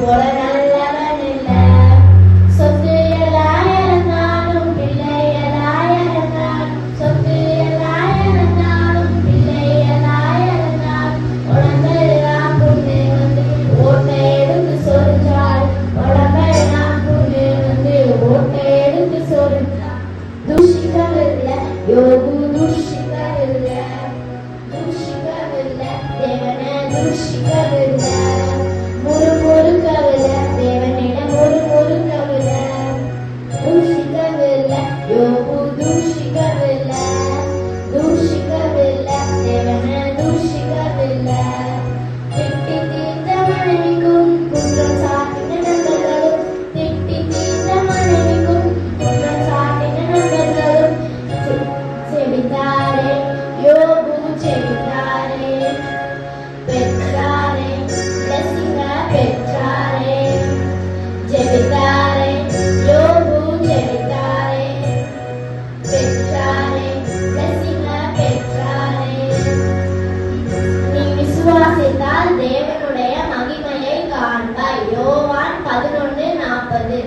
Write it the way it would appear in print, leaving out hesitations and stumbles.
போல நல்லவன் இல்ல. சொத்து எல்லாம் இழந்தாலும் பிள்ளையெல்லாம் இழந்தான். சொத்து எல்லாம் இழந்தாலும் பிள்ளையெல்லாம் இழந்தான். உடம்பெல்லாம் புண்ணு வந்து ஓட்டை எடுத்து சொரிஞ்சாள். உடம்பெல்லாம் புண்ணு வந்து ஓட்டை எடுத்து சொரிஞ்சாள். தூஷிக்கவில்லை யோகு தூஷிக்கவில்லை. தூஷிக்கவில்லை தேவனை தூஷிக்கவில்லை. முறுமுறுக்கவில்லை தேவனிடம் முறுமுறுக்கவில்லை. தூஷிக்கவில்லை யோகு தூஷிக்கவில்லை. தூஷிக்கவில்லை தேவனை தூஷிக்கவில்லை. திட்டி தீர்த்த மனைவிக்கும் குற்றம் சாட்டின நண்பர்களும் திட்டி தீர்த்த மனைவிக்கும் குற்றம் சாட்டின நண்பர்களும் செபித்தாரே யோபு செபித்தாரே. பெற்றாரே blessing பெற்றாரே. ஜெபித்தாரே யோபு ஜெபித்தாரே. பெற்றாரே blessing பெற்றாரே. நீ விசுவாசித்தால் தேவனுடைய மகிமையை காண்பாய். யோவான் 11:40.